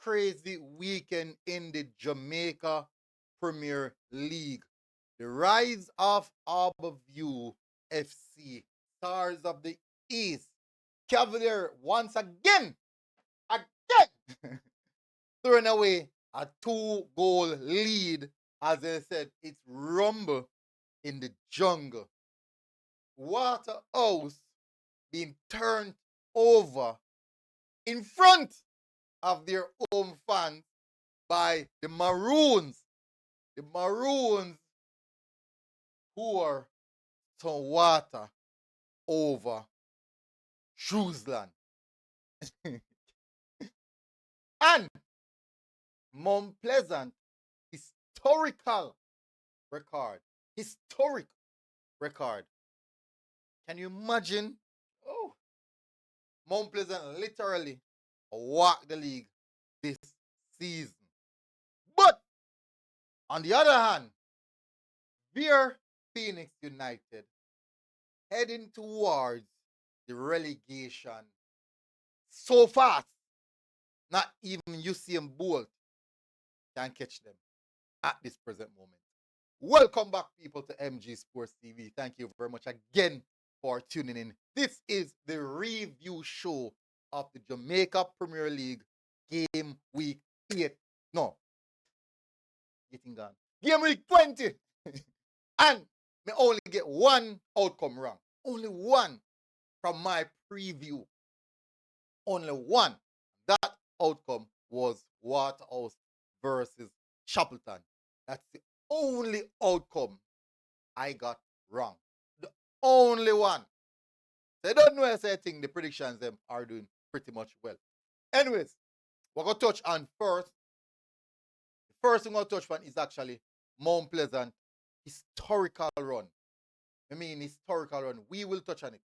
crazy weekend in the Jamaica Premier League. The rise of Harborview FC, Stars of the East, Cavalier once again, throwing away a 2-goal lead. As I said, it's rumble in the jungle. Waterhouse being turned over in front of their home fans by the Maroons. The Maroons pour some water over Shrewsland. And Mount Pleasant historical record. Historic record. Can you imagine? Oh, Mount Pleasant literally walked the league this season. But on the other hand, Vere Phoenix United heading towards the relegation so fast. Not even Usain Bolt can catch them at this present moment. Welcome back, people, to MG Sports TV. Thank you very much again for tuning in. This is the review show of the Jamaica Premier League game week 8. No. Getting gone. Game week 20. And me only get one outcome wrong. Only one from my preview. Only one. That outcome was Waterhouse versus Shackleton. That's the only outcome I got wrong. The only one. They don't know I think the predictions them are doing pretty much well. Anyways, we're going to touch on first. The first thing we're going to touch on is actually Mount Pleasant historical run. I mean historical run. We will touch on it.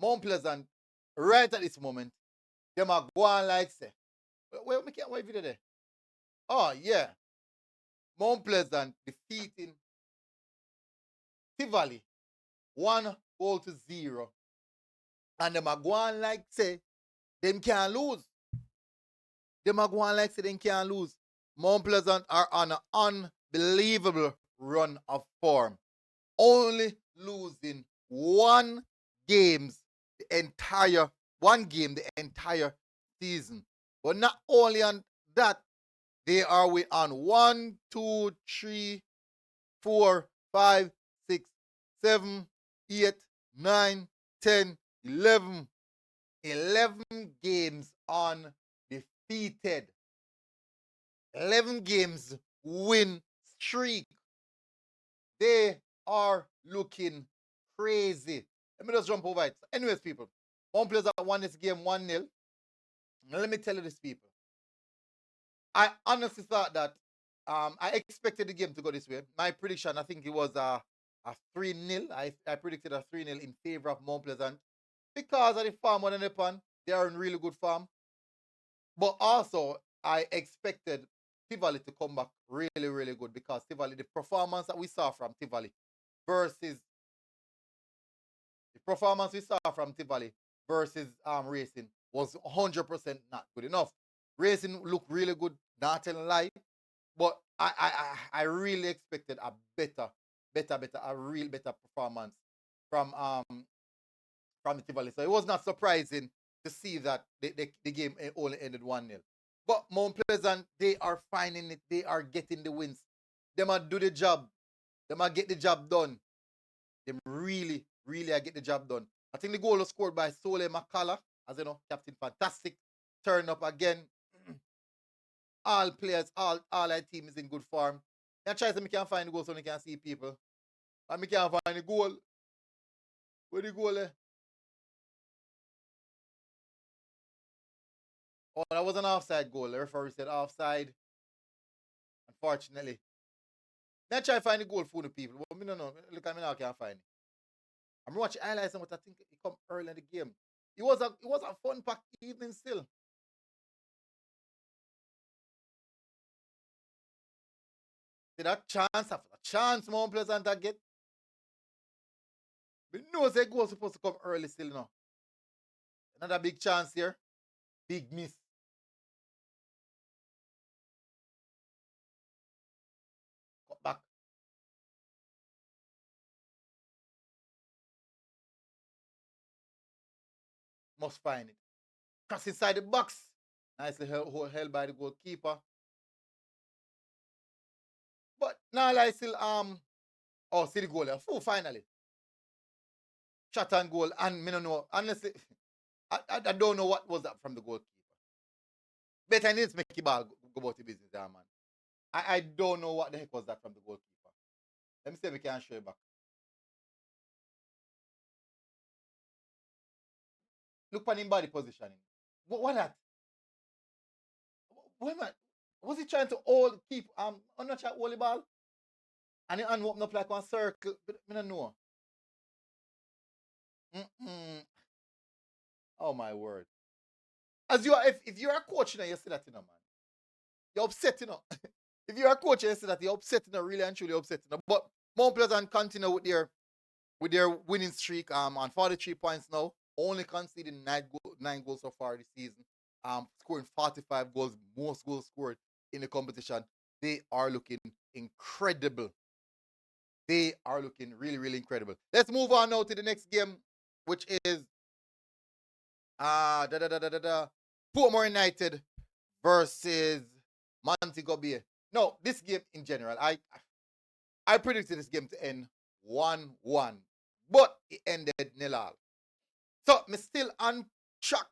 Mount Pleasant, right at this moment, them are going like say. Wait, wait video there. Oh, yeah. Mount Pleasant defeating Tivoli 1-0. And them are going like say, them can't lose. Them are going like say, them can't lose. Mount Pleasant are on an unbelievable run of form. Only losing one game the entire season. But not only on that, they are on 1, 2, 3, 4, 5, 6, 7, 8, 9, 10, 11. 11 games undefeated. 11 games win streak. They are looking crazy. Let me just jump over it. Anyways, people, one player that won this game 1-0. Now let me tell you this, people. I honestly thought that I expected the game to go this way. My prediction, I think it was a 3-0. I predicted a 3-0 in favor of Mount Pleasant because of the farm on the pan. They are in really good form. But also, I expected Tivoli to come back really, really good because Tivoli, the performance that we saw from Tivoli versus Racing was 100% not good enough. Racing looked really good, not telling lie, but I really expected a real better performance from the Tivoli. So it was not surprising to see that the game only ended 1-0. But Mount Pleasant, they are finding it. They are getting the wins. They might do the job. They might get the job done. They really are get the job done. I think the goal was scored by Sole McCullough, as you know, captain fantastic. Turn up again. All players, all our team is in good form. I try to make can find the goal so we can see people. And we can't find the goal. Where the goal is? Oh, that was an offside goal. The referee said offside. Unfortunately. I try to find the goal for the people. But I don't know. Look at me now, I can't find it. I'm watching highlights and what I think it come early in the game. It was a fun packed evening still. See that chance after a chance Mount Pleasant to get. But no say goal supposed to come early still now. Another big chance here. Big miss. must find it. Cross inside the box. Nicely held by the goalkeeper. But now I still oh, see the goal. Full finally. Shot and goal. And me don't know. Honestly, I don't know what was that from the goalkeeper. Better needs make the ball go about the business there, man. I don't know what the heck was that from the goalkeeper. Let me see if we can show you back. Look on him body positioning. What that? What am I? Was he trying to hold keep on not try to hold the ball? And he open up like one circle. But I don't know. Mm-mm. Oh my word. As you are if you're a coach now, you see that man. You're upset, if you're a coach, you see that you're upset, really and truly upset, But Mount Pleasant continue with their winning streak on 43 points now, only conceding nine goals so far this season, scoring 45 goals, most goals scored in the competition. They are looking incredible. They are looking really, really incredible. Let's move on now to the next game, which is da da da da da da Portmore United versus Montego Bay. No, this game in general, I predicted this game to end 1-1, but it ended nil all. So me still on track.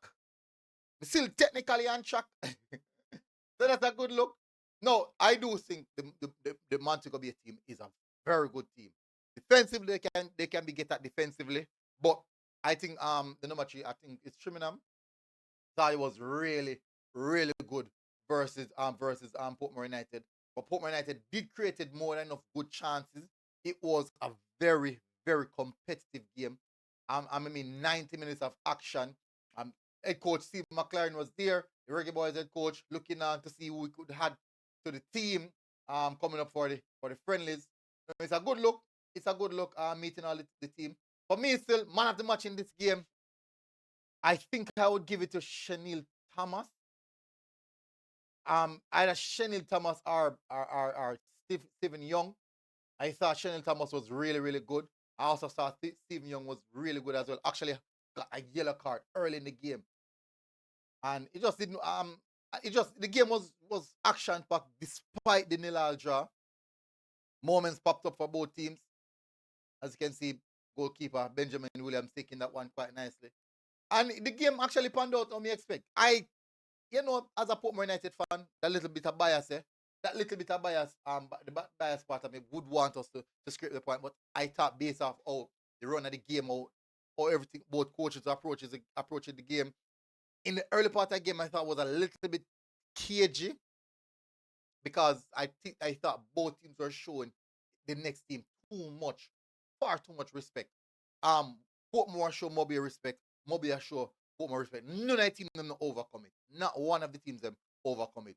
Me still technically on track. So that's a good look. No, I do think the Montego Bay team is a very good team. Defensively, they can be get at defensively, but I think the number three, I think it's Trimmingham. Thought it was really, really good versus Portmore United. But Portmore United did created more than enough good chances. It was a very, very competitive game. I mean, 90 minutes of action. Um, Head coach Steve McLaren was there. The Reggae Boyz head coach looking on to see who we could add to the team coming up for the friendlies. It's a good look. It's a good look meeting all the team. For me, still man of the match in this game. I think I would give it to Chanel Thomas. Either Chanel Thomas or Stephen Young. I thought Chanel Thomas was really, really good. I also thought Stephen Young was really good as well. Actually, got a yellow card early in the game, and it just didn't. It just the game was action packed despite the nil all draw. Moments popped up for both teams. As you can see, goalkeeper Benjamin Williams taking that one quite nicely. And the game actually panned out on me expect. As a Portmore United fan, that little bit of bias, that little bit of bias, the bias part of me would want us to scrape the point, but I thought based off how the run of the game, how everything, both coaches approaching the game. In the early part of the game, I thought was a little bit cagey because I thought both teams were showing the next team far too much respect. Portmore show Mobile respect. Mobile show Portmore respect. None of the team them not overcome it. Not one of the teams them overcome it.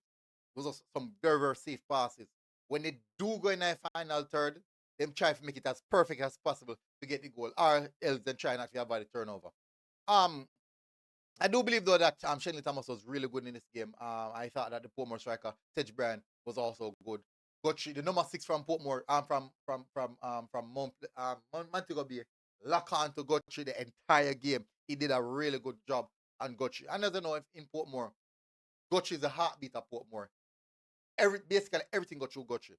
Those are some very, very safe passes. When they do go in a final third, them try to make it as perfect as possible to get the goal, or else then try not to avoid the turnover. Um, I do believe though that Shenley Thomas was really good in this game. I thought that the Portmore striker Tej Bryan was also good. Gotchi, the number 6 from Portmore, from Montego Bay, lock on to Gotchi the entire game. He did a really good job on Gotchi. I don't know if in Portmore, Gotchi is the heartbeat of Portmore. Basically everything got through Gotchi.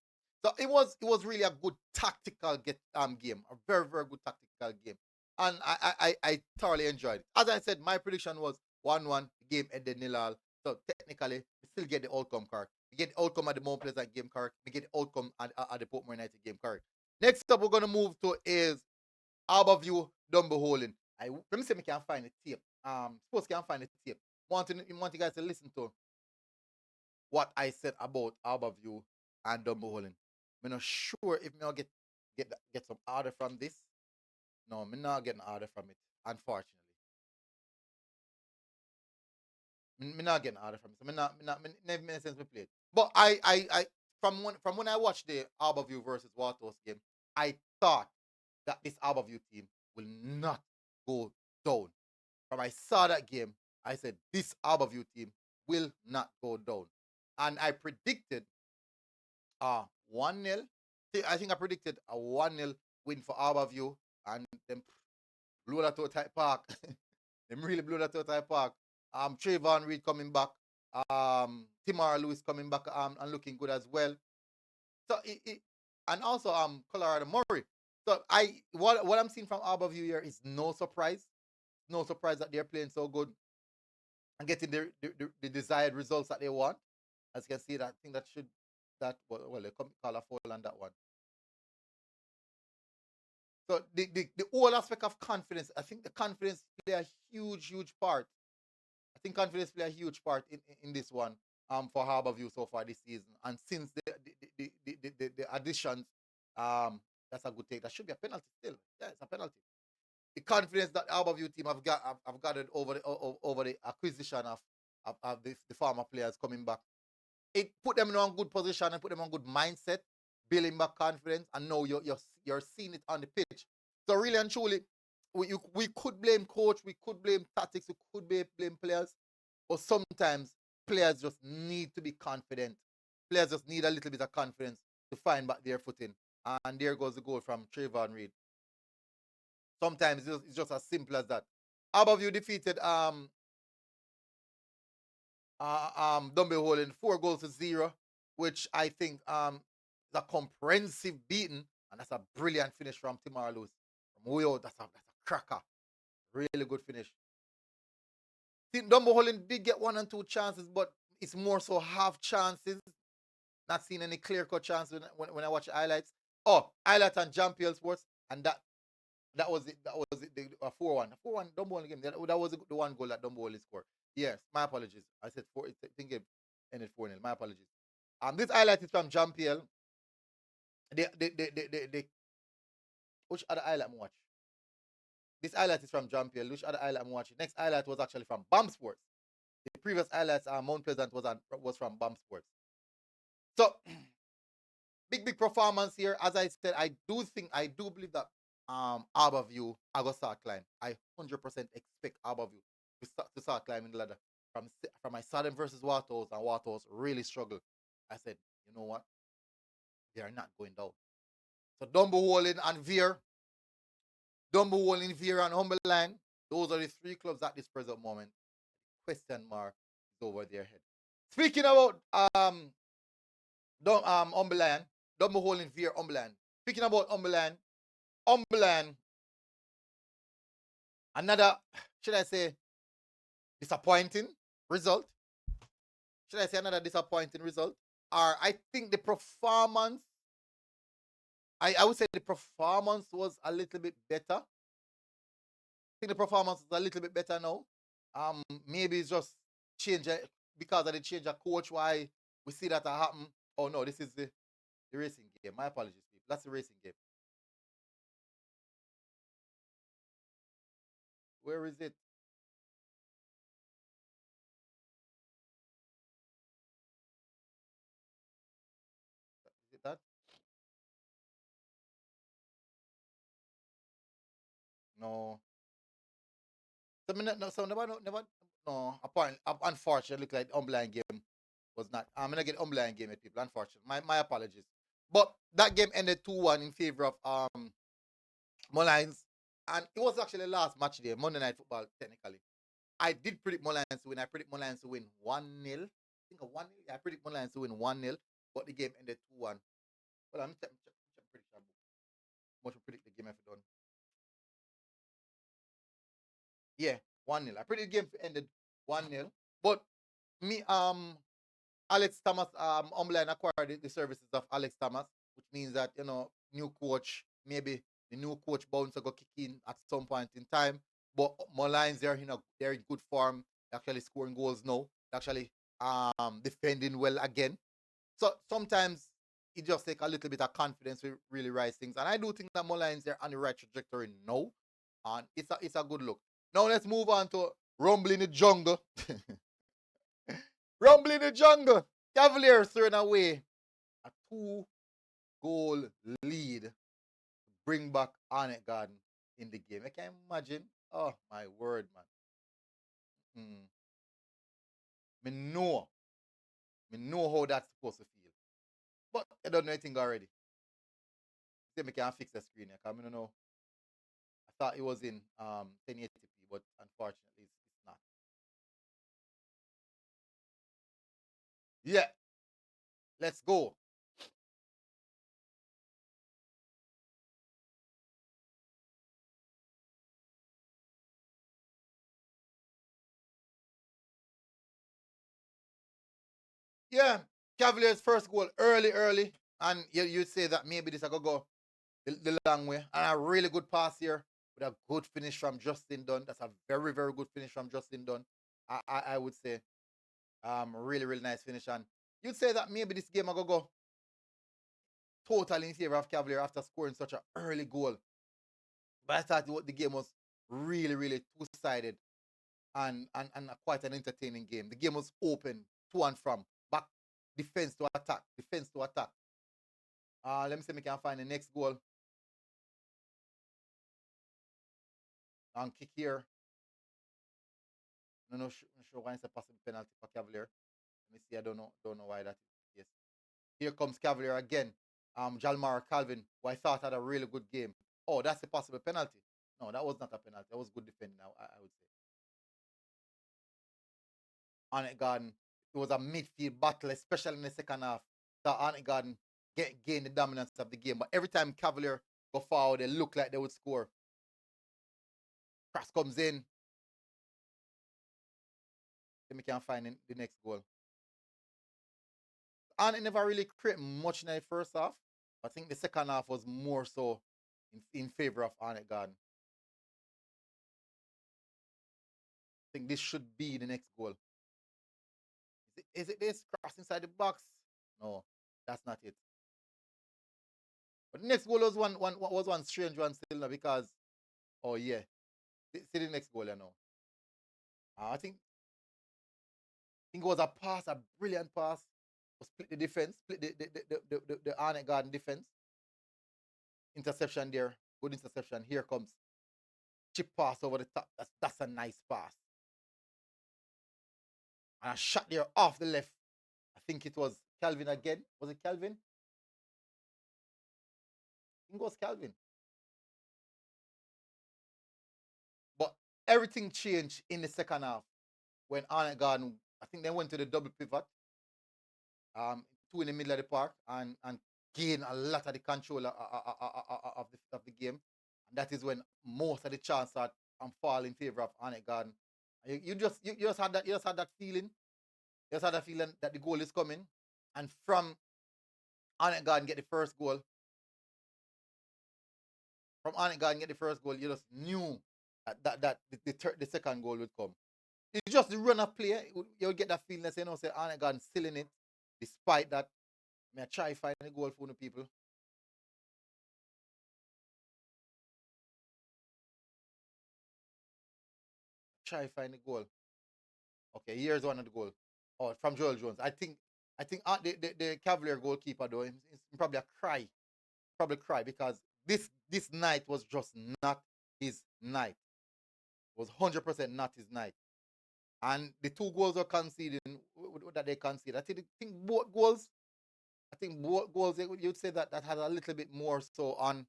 So it was really a good tactical game, a very, very good tactical game, and I thoroughly enjoyed it. As I said, my prediction was 1-1. The game ended nil all. So technically, we still get the outcome correct. We get the outcome at the Mount Pleasant game correct. We get the outcome at the Portmore United game correct. Next up, we're gonna move to is Harborview Dumbo Holding. Let me see if I can find the tape. Suppose I can find the tape. Want you guys to listen to what I said about Harborview and Dumbo Holding. I'm not sure if me get some order from this. No, me not getting order from it, unfortunately. Me not getting order from it. So me never made sense me play it. But from when I watched the Harborview versus Waterhouse game, I thought that this Harborview team will not go down. From I saw that game, I said this Harborview team will not go down. And I predicted 1-0. I think I predicted a 1-0 win for Harborview and then blew that to a tight park. Them really blew that out of the park. Trayvon Reed coming back. Timar Lewis coming back and looking good as well. So and also Colorado Murray. So what I'm seeing from Harborview here is no surprise. No surprise that they're playing so good and getting the desired results that they want. As you can see, that I think that should that well they call a foul on that one. So the whole aspect of confidence, I think the confidence play a huge part. I think confidence play a huge part in this one for Harborview so far this season. And since the additions, that's a good take. That should be a penalty still. Yeah, it's a penalty. The confidence that the Harborview team have gathered over the acquisition of the former players coming back, it put them in a good position and put them on good mindset, building back confidence, and now you're seeing it on the pitch. So really and truly, we could blame coach, we could blame tactics, we could blame players, but sometimes players just need to be confident. Players just need a little bit of confidence to find back their footing. And there goes the goal from Trayvon Reed. Sometimes it's just as simple as that. How about you defeated Dumble Hole in 4 goals to 0, which I think is a comprehensive beating, and that's a brilliant finish from Timar Lewis. From way out, that's a cracker. Really good finish. See, Dumble Hole did get 1 and 2 chances, but it's more so half chances. Not seeing any clear cut chances when I watch highlights. Oh, highlights on Jampiel Sports, and that was it. That was it. The 4-1. 4-1 Dumbo game. That was the one goal that Dumbo scored. Yes, my apologies. I said 4. I think it ended 4-0. My apologies. This highlight is from Jampiel. The which other highlight I'm watching? This highlight is from Jampiel. Which other highlight I'm watching? Next highlight was actually from BAM Sports. The previous highlights Mount Pleasant was from BAM Sports. So big performance here. As I said, I do believe that Harborview I go start climb. I 100% expect Harborview to start climbing the ladder. From I saw them versus Waterhouse, and Waterhouse really struggled. I said, you know what? They are not going down. So Dumbo Walling and Vere, Dumbo Walling, Vere and Humberline, those are the 3 clubs at this present moment. Question mark is over their head. Speaking about Humberline, Dumbo Walling, Vere, Humberline. Speaking about Humberline, another, should I say, disappointing result? Should I say another disappointing result? Or I think the performance, I would say the performance was a little bit better. I think the performance is a little bit better now. Maybe it's just change because of the change of coach why we see that happen. Oh no, this is the racing game. My apologies, people. That's the racing game. Where is it? Is it that? No. So, never, no. Apparently, unfortunately, look like the online game was not. I'm gonna get online game at people. Unfortunately, my apologies. But that game ended 2-1 in favor of Mullines, and it was actually the last match there, Monday Night Football. Technically, I did predict Mullines to win. I predict Mullines to win 1-0. I think of 1-0. I predict Mullines to win 1-0, but the game ended 2-1. Well, I'm check prediction. Much predict the game if done. Yeah, 1-0. I predict the game ended 1-0. But me, Alex Thomas, online acquired the services of Alex Thomas, which means that, new coach, maybe the new coach bound to go kick in at some point in time. But Mullines, they're in good form, they're actually scoring goals now, they're actually defending well again. So sometimes it just takes a little bit of confidence to really rise things. And I do think that Mullines are on the right trajectory now. And it's a good look. Now let's move on to Rumble in the Jungle. Rumble in the Jungle. Cavalier throwing away a 2-goal lead to bring back Arnett Garden in the game. I can imagine. Oh my word, man. Mm. Me know. Me know how that's supposed to feel. But I don't know anything already. See me can fix the screen here, because I don't know. I thought it was in 1080p, but unfortunately Yeah, let's go. Yeah, Cavaliers first goal early, and you'd say that maybe this I could go the long way. And a really good pass here with a good finish from Justin Dunn. That's a very good finish from Justin Dunn. I would say really nice finish. And you'd say that maybe this game I could go totally in favor of Cavalier after scoring such an early goal. But I thought the game was really two-sided and quite an entertaining game. The game was open to and from, back, defense to attack. Let me see if we can find the next goal and kick here. No, not sure why it's a possible penalty for Cavalier. Let me see. I don't know why that is. Yes. Here comes Cavalier again. Jalmar Calvin, who I thought had a really good game. Oh, that's a possible penalty. No, that was not a penalty. That was good defending. I would say. Arnett Garden, it was a midfield battle, especially in the second half. So Arnett Garden gained the dominance of the game. But every time Cavalier go forward, they look like they would score. Cross comes in. Then we can find the next goal. Arnett never really created much in the first half. I think the second half was more so in favor of Arnett Garden. I think this should be the next goal. Is it this cross inside the box? No, that's not it. But the next goal was one strange one still now because oh yeah, see the next goal you know. I think it was a pass, a brilliant pass. Split the defense, split the Arnett Garden defense. Interception there, good interception. Here comes chip pass over the top. That's a nice pass. And a shot there off the left. I think it was Calvin again. Was it Calvin? I think it was Calvin. But everything changed in the second half when Arnett Garden, I think they went to the double pivot, two in the middle of the park, and gain a lot of the control of the game. And that is when most of the chance are fall in favor of Arnett Garden. You just had that feeling. You just had that feeling that the goal is coming. And from Arnett Garden get the first goal, you just knew that the second goal would come. It's just the run of play. You'll get that feeling that say Arnett Garden still in it. Despite that, may I try find the goal for the people. Try find the goal. Okay, here's one of the goal. Oh, from Joel Jones. I think the Cavalier goalkeeper though, he's probably a cry, probably cry because this night was just not his night. It was 100% not his night. And the two goals are conceding that they conceded. I think both goals. I think both goals. You'd say that had a little bit more so on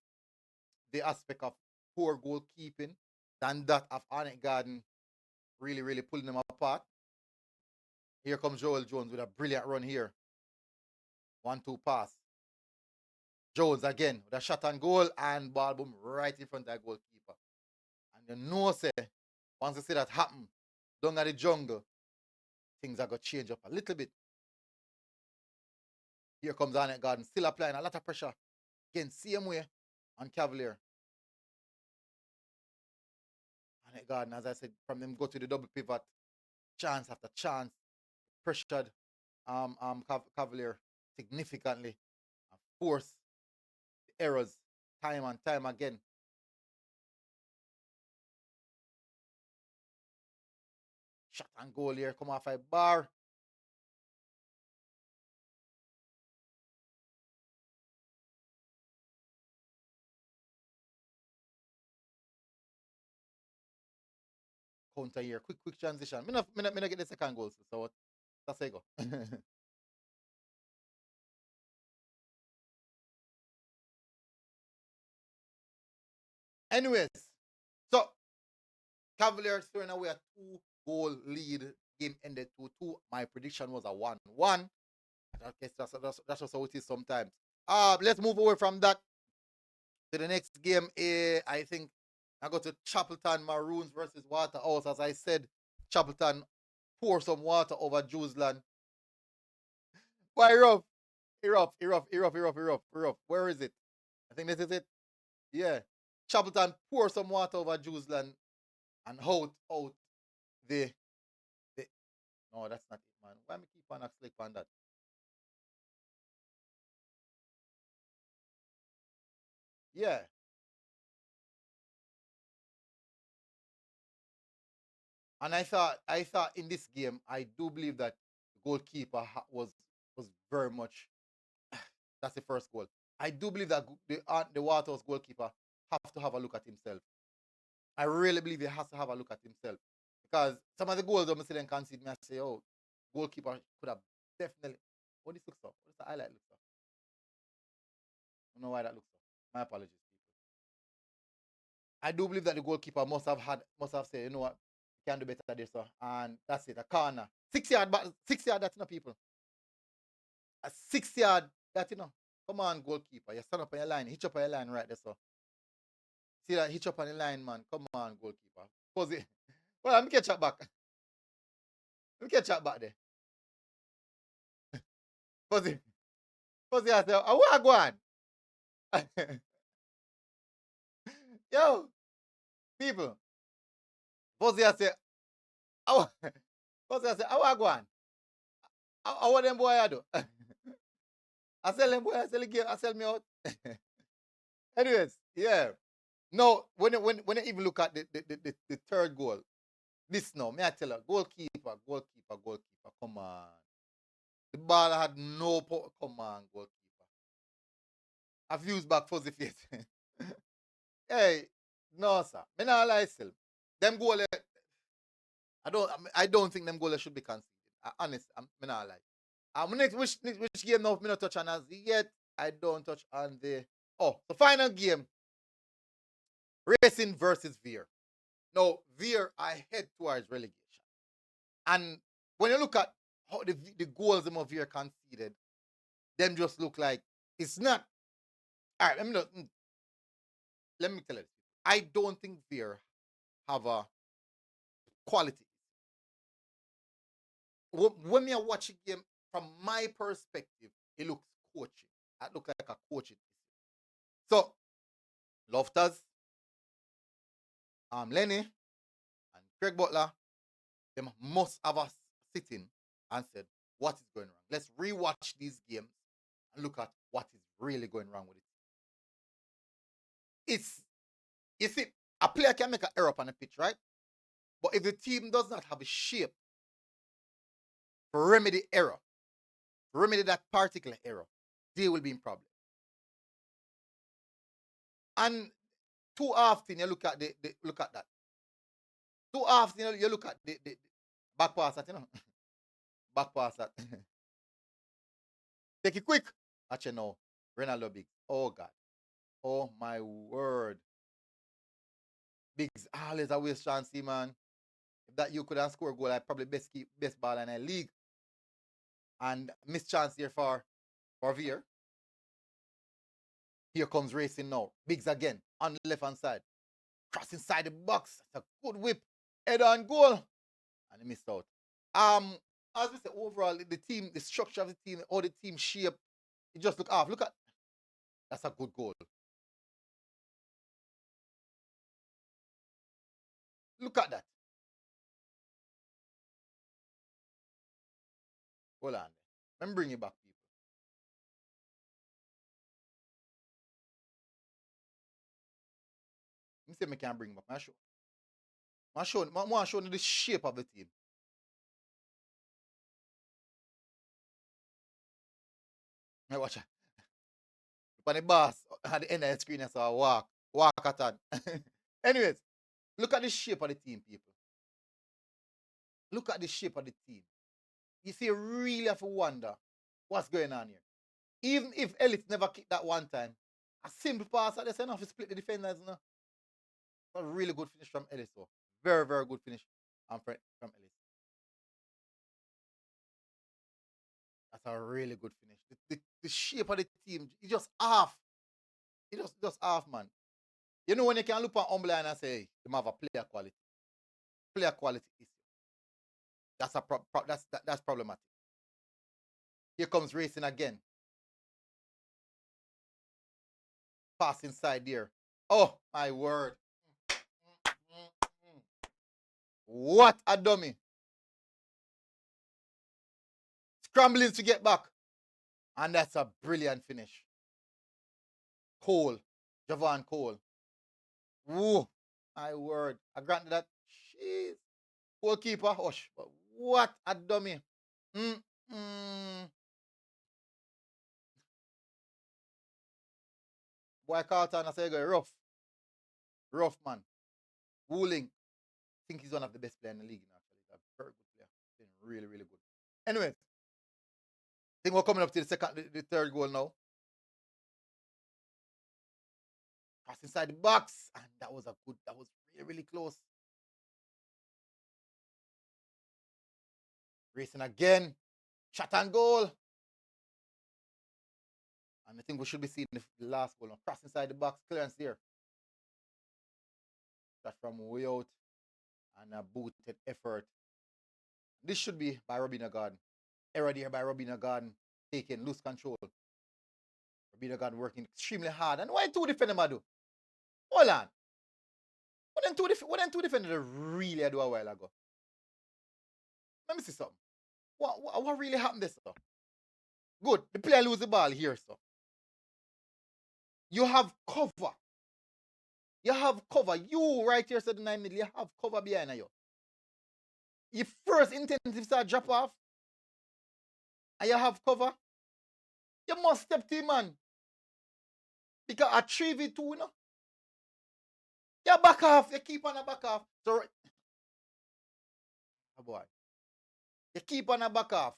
the aspect of poor goalkeeping than that of Arnett Garden really pulling them apart. Here comes Joel Jones with a brilliant run here. 1-2 pass. Jones again with a shot on goal and ball boom right in front of the goalkeeper. And you know, say, once you see that happen, down at the jungle, things are going to change up a little bit. Here comes Arnett Garden, still applying a lot of pressure. Again, same way on Cavalier. Arnett Garden, as I said, from them go to the double pivot, chance after chance, pressured Cavalier significantly. Of course, the errors time and time again. Shot and goal here, come off a bar. Counter here, quick transition. Me not get the second goal, so that's how you go. Anyways, so Cavaliers throwing away a two-goal lead. Game ended 2-2. My prediction was a 1-1. Okay, that's just how it is sometimes. Let's move away from that to the next game. I think I go to Chapelton Maroons versus Waterhouse. As I said, Chapelton pour some water over Jewsland. Why rough? Erupt. Where is it? I think this is it. Yeah. Chapelton pour some water over Jewsland and out the no, that's not it, man. Why me keep on a click on that? Yeah. And I thought in this game, I do believe that the goalkeeper was very much. That's the first goal. I do believe that the Waterhouse goalkeeper have to have a look at himself. I really believe he has to have a look at himself because some of the goals I'm seeing concede, me I say, oh, goalkeeper could have definitely. What this looks so? What does the highlight look so? I don't know why that looks so. My apologies, people. I do believe that the goalkeeper must have said, you know what, we can do better this, sir. And that's it, a corner. 6 yard, but 6 yard, that's people. A 6 yard, that Come on, goalkeeper. You stand up on your line, hitch up on your line right there, so. See that hitch up on the line, man. Come on, goalkeeper. Pause it. Well, let me catch up back. Let me catch up back there. Pause it. Pause it. I say, I want to go on. Yo, people. Pause it. I say, I want. Pause it. I say, I want to go on. I want them boy I do. I sell them boy. I sell the game. I sell me out. Anyways, yeah. No, when you even look at the third goal, this now, may I tell you, goalkeeper, come on. The ball had no power. Come on, goalkeeper. I've used back fuzzy face. Hey, no, sir. Me not lie still. Them goal, I don't think them goal should be conceded. Honest, me not lie. Next, which game now? Me not touch on as yet. I don't touch on the final game. Racing versus Vere. Now, Vere I head towards relegation. And when you look at how the goals them of Vere conceded, them just look like it's not. All right, let me tell you. I don't think Vere have a quality. When me watch a game, from my perspective, it looks coaching. It looks like a coaching. So, Loftus, Lenny, and Craig Butler, them must have a sitting and said, what is going wrong? Let's rewatch these games and look at what is really going wrong with it. It's you see, a player can make an error on the pitch, right? But if the team does not have a shape to remedy error, to remedy that particular error, they will be in problem. And too often you look at look at that. Too often you look at the back pass that. Back pass that. Take it quick. Actually, no. Ronaldo Biggs. Oh, God. Oh, my word. Biggs always a waste chance, man. If that you could have scored a goal, I probably best ball in the league. And miss chance here for Veer. Here comes racing now. Biggs again on the left hand side. Cross inside the box. It's a good whip. Head on goal. And he missed out. As we say, overall, the team, the structure of the team, all the team shape, it just look off. Look at that's a good goal. Look at that. Hold on. Let me bring you back, people. Let me see if I can bring you back. I show you the shape of the team. I watch it. On the boss at the end of the screen, I saw walk at that. Anyways, look at the shape of the team, people. Look at the shape of the team. You see, you really have to wonder what's going on here. Even if Ellis never kicked that one time, a simple pass at the enough to split the defenders. A really good finish from Ellis. So very, very good finish from Ellis. That's a really good finish. The shape of the team, it just off. It just off, man. You know when you can look at Umberland and say, hey, they have a player quality. Player quality issue. That's that's problematic. Here comes racing again. Pass inside there. Oh, my word. What a dummy. Scrambling to get back. And that's a brilliant finish. Cole. Javon Cole. Woo. My word. I granted that. Jeez. Goalkeeper. Hush. But what a dummy. Mm-mm. Boy Carlton, I say go rough. Rough, man. Wooling. I think he's one of the best players in the league now, actually. He's a very good player. Been really, really good. Anyways, I think we're coming up to the third goal now. Pass inside the box. And that was really, really close. Racing again. Shot and goal. And I think we should be seeing the last goal now. Cross inside the box. Clearance there. Shot from way out. And a booted effort. This should be by Robina Garden. Error there by Robina Garden. Taking loose control. Robina Garden working extremely hard. And why two defenders do? Hold on. What then two defenders really do a while ago? Let me see something. What really happened this, sir? Good. The player lose the ball here, sir. You have cover. You have cover. You right here, said the 9 middle, you have cover behind you. Your first intensive start drop off. And you have cover. You must step to him, man. Because a 3v2, you know. You back off. You keep on a back off. So, oh boy. You keep on a back off.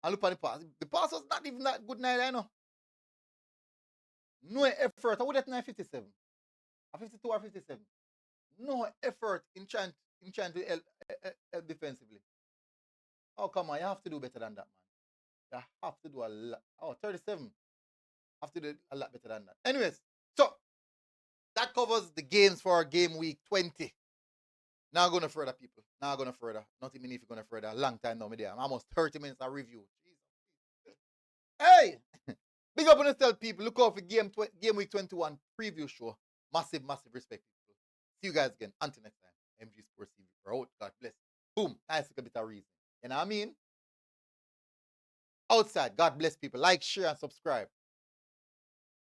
And look at the pass. The pass was not even that good neither, you know. No effort. I would have 957. A 52 or 57. No effort in trying to help defensively. Oh, come on. You have to do better than that, man. You have to do a lot. Oh, 37. Have to do a lot better than that. Anyways, so that covers the games for game week 20. Now going to further, people. Now going to further. Not even if you're going to further. A long time now, I'm almost 30 minutes of review. Jesus. Hey! Big up on yourself, people. Look out for game week 21 preview show. Massive, massive respect, people. See you guys again. Until next time. MG Sports TV. We're out. God bless. Boom. Nice little bit of reason. You know what I mean? Outside. God bless, people. Like, share, and subscribe.